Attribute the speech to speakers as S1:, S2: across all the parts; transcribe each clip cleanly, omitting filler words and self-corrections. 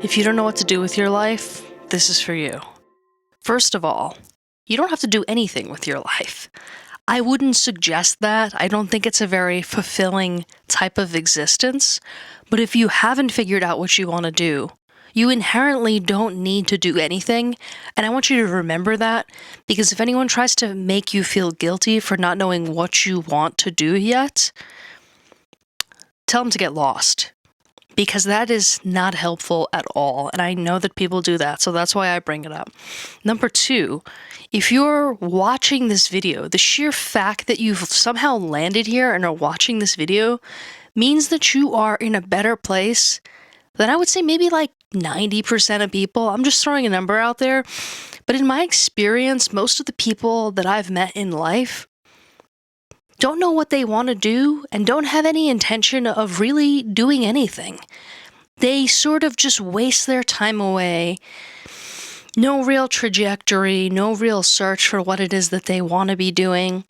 S1: If you don't know what to do with your life, this is for you. First of all, you don't have to do anything with your life. I wouldn't suggest that. I don't think it's a very fulfilling type of existence. But if you haven't figured out what you want to do, you inherently don't need to do anything. And I want you to remember that, because if anyone tries to make you feel guilty for not knowing what you want to do yet, tell them to get lost. Because that is not helpful at all. And I know that people do that, so that's why I bring it up. Number two, if you're watching this video, the sheer fact that you've somehow landed here and are watching this video means that you are in a better place than I would say maybe like 90% of people. I'm just throwing a number out there. But in my experience, most of the people that I've met in life don't know what they want to do and don't have any intention of really doing anything. They sort of just waste their time away. No real trajectory, no real search for what it is that they want to be doing.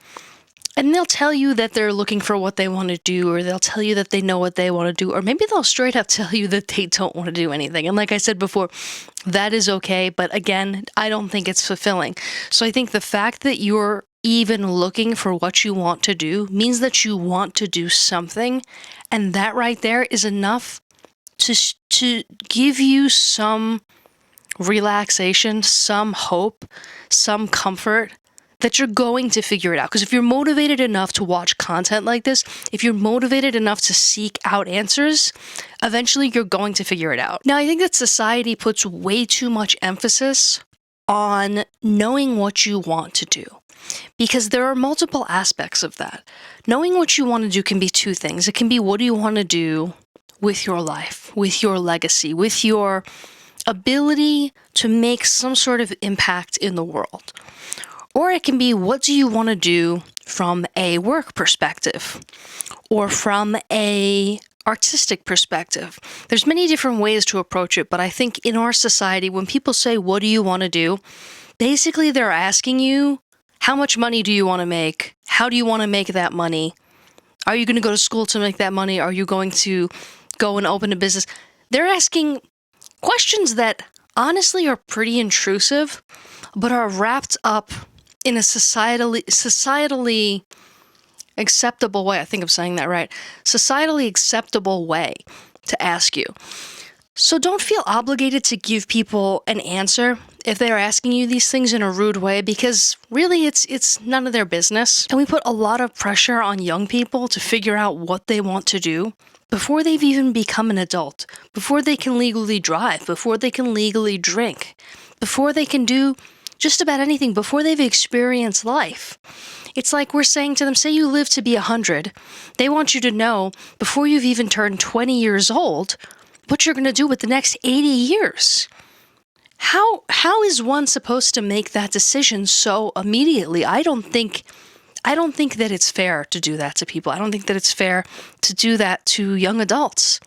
S1: And they'll tell you that they're looking for what they want to do, or they'll tell you that they know what they want to do, or maybe they'll straight up tell you that they don't want to do anything. And like I said before, that is okay. But again, I don't think it's fulfilling. So I think the fact that you're even looking for what you want to do means that you want to do something. And that right there is enough to give you some relaxation, some hope, some comfort that you're going to figure it out. Because if you're motivated enough to watch content like this, if you're motivated enough to seek out answers, eventually you're going to figure it out. Now, I think that society puts way too much emphasis on knowing what you want to do, because there are multiple aspects of that. Knowing what you want to do can be two things. It can be, what do you want to do with your life, with your legacy, with your ability to make some sort of impact in the world. Or it can be, what do you want to do from a work perspective or from a artistic perspective? There's many different ways to approach it, but I think in our society, when people say, what do you want to do? Basically, they're asking you, how much money do you want to make? How do you want to make that money? Are you going to go to school to make that money? Are you going to go and open a business? They're asking questions that honestly are pretty intrusive, but are wrapped up in a societally acceptable way. I think I'm saying that right. Societally acceptable way to ask you. So don't feel obligated to give people an answer if they're asking you these things in a rude way, because really it's none of their business. And we put a lot of pressure on young people to figure out what they want to do before they've even become an adult, before they can legally drive, before they can legally drink, before they can do just about anything, before they've experienced life. It's like we're saying to them, say you live to be 100. They want you to know before you've even turned 20 years old what you're going to do with the next 80 years. How is one supposed to make that decision so immediately? I don't think that it's fair to do that to people. I don't think that it's fair to do that to young adults.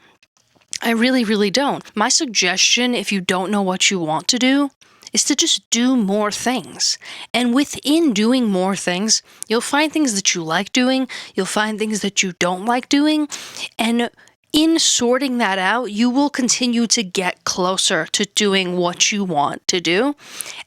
S1: I really, really don't. My suggestion, if you don't know what you want to do, is to just do more things. And within doing more things, you'll find things that you like doing, you'll find things that you don't like doing, and in sorting that out, you will continue to get closer to doing what you want to do.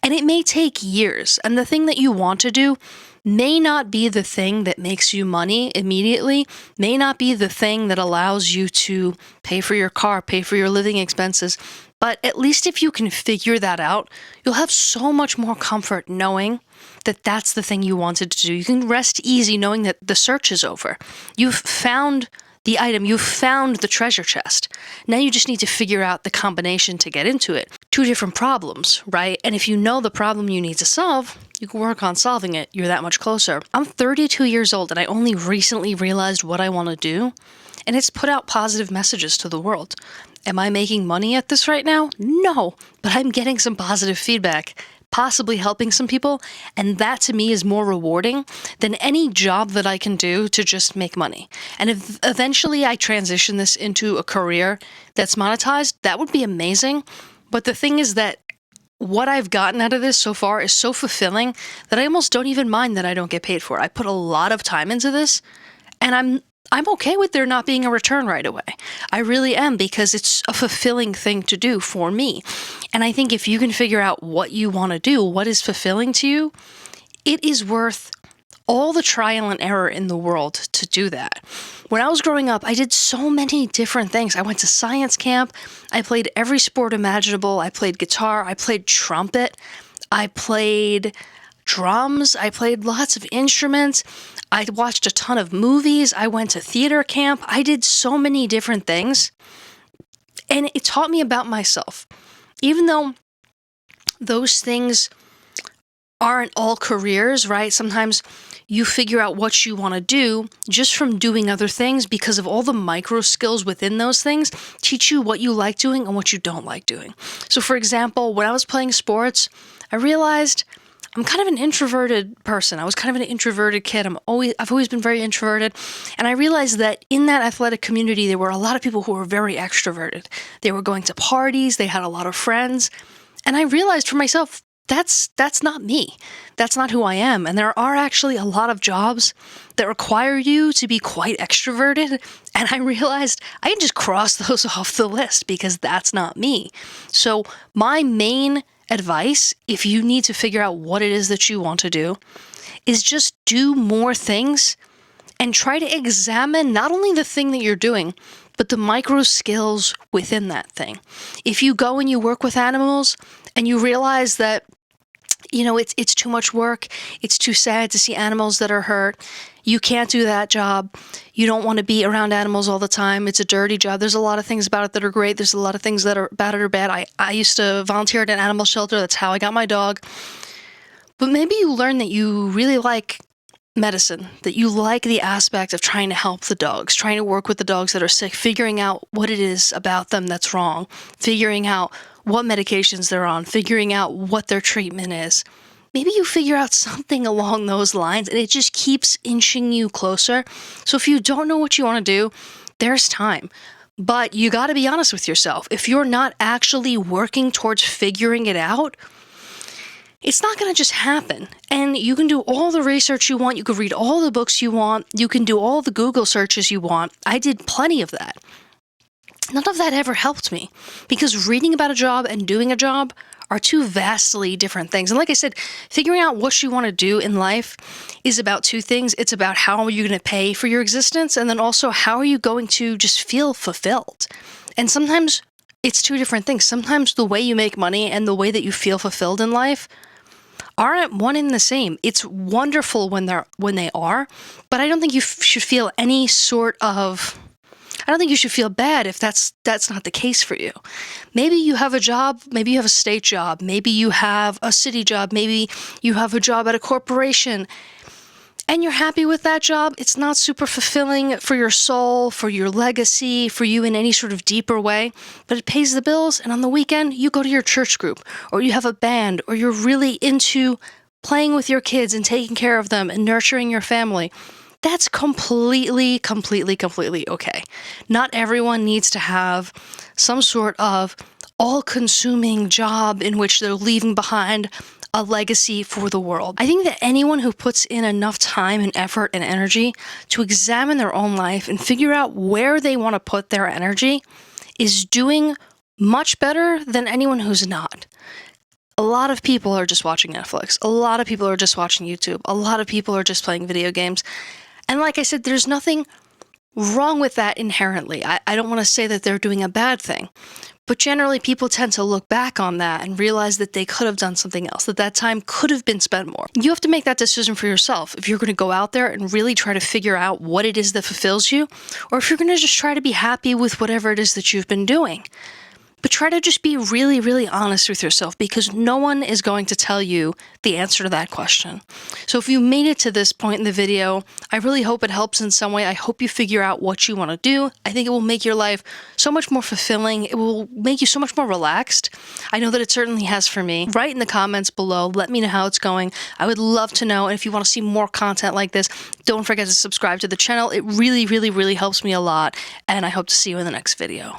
S1: And it may take years, and the thing that you want to do may not be the thing that makes you money immediately, may not be the thing that allows you to pay for your car, pay for your living expenses. But at least if you can figure that out, you'll have so much more comfort knowing that that's the thing you wanted to do. You can rest easy knowing that the search is over. You've found the item, you've found the treasure chest. Now you just need to figure out the combination to get into it. Two different problems, right? And if you know the problem you need to solve, you can work on solving it. You're that much closer. I'm 32 years old and I only recently realized what I want to do. And it's put out positive messages to the world. Am I making money at this right now? No, but I'm getting some positive feedback, possibly helping some people, and that to me is more rewarding than any job that I can do to just make money. And if eventually I transition this into a career that's monetized, that would be amazing. But the thing is that what I've gotten out of this so far is so fulfilling that I almost don't even mind that I don't get paid for it. I put a lot of time into this, and I'm okay with there not being a return right away. I really am, because it's a fulfilling thing to do for me. And I think if you can figure out what you want to do, what is fulfilling to you, it is worth all the trial and error in the world to do that. When I was growing up, I did so many different things. I went to science camp. I played every sport imaginable. I played guitar. I played trumpet. I played drums. I played lots of instruments. I watched a ton of movies. I went to theater camp. I did so many different things. And it taught me about myself. Even though those things aren't all careers, right? Sometimes you figure out what you want to do just from doing other things, because of all the micro skills within those things teach you what you like doing and what you don't like doing. So for example, when I was playing sports, I realized I'm kind of an introverted person. I was kind of an introverted kid. I've always been very introverted. And I realized that in that athletic community, there were a lot of people who were very extroverted. They were going to parties. They had a lot of friends. And I realized for myself, that's not me. That's not who I am. And there are actually a lot of jobs that require you to be quite extroverted. And I realized I can just cross those off the list, because that's not me. So my main advice, if you need to figure out what it is that you want to do, is just do more things and try to examine not only the thing that you're doing, but the micro skills within that thing. If you go and you work with animals and you realize that, you know, it's too much work, it's too sad to see animals that are hurt, you can't do that job, you don't want to be around animals all the time, it's a dirty job. There's a lot of things about it that are great. There's a lot of things that are about it or bad. I used to volunteer at an animal shelter. That's how I got my dog. But maybe you learn that you really like medicine, that you like the aspect of trying to help the dogs, trying to work with the dogs that are sick, figuring out what it is about them that's wrong, figuring out what medications they're on, figuring out what their treatment is. Maybe you figure out something along those lines, and it just keeps inching you closer. So if you don't know what you want to do, there's time. But you got to be honest with yourself. If you're not actually working towards figuring it out, it's not going to just happen. And you can do all the research you want. You can read all the books you want. You can do all the Google searches you want. I did plenty of that. None of that ever helped me, because reading about a job and doing a job are two vastly different things. And like I said, figuring out what you want to do in life is about two things. It's about how are you going to pay for your existence, and then also how are you going to just feel fulfilled. And sometimes it's two different things. Sometimes the way you make money and the way that you feel fulfilled in life aren't one and the same. It's wonderful when they are, but I don't think you should feel any sort of... I don't think you should feel bad if that's not the case for you. Maybe you have a job, maybe you have a state job, maybe you have a city job, maybe you have a job at a corporation, and you're happy with that job. It's not super fulfilling for your soul, for your legacy, for you in any sort of deeper way, but it pays the bills, and on the weekend, you go to your church group, or you have a band, or you're really into playing with your kids and taking care of them and nurturing your family. That's completely okay. Not everyone needs to have some sort of all-consuming job in which they're leaving behind a legacy for the world. I think that anyone who puts in enough time and effort and energy to examine their own life and figure out where they want to put their energy is doing much better than anyone who's not. A lot of people are just watching Netflix. A lot of people are just watching YouTube. A lot of people are just playing video games. And like I said, there's nothing wrong with that inherently. I don't want to say that they're doing a bad thing. But generally, people tend to look back on that and realize that they could have done something else, that time could have been spent more. You have to make that decision for yourself. If you're going to go out there and really try to figure out what it is that fulfills you, or if you're going to just try to be happy with whatever it is that you've been doing. But try to just be really honest with yourself, because no one is going to tell you the answer to that question. So if you made it to this point in the video, I really hope it helps in some way. I hope you figure out what you want to do. I think it will make your life so much more fulfilling. It will make you so much more relaxed. I know that it certainly has for me. Write in the comments below. Let me know how it's going. I would love to know. And if you want to see more content like this, don't forget to subscribe to the channel. It really helps me a lot. And I hope to see you in the next video.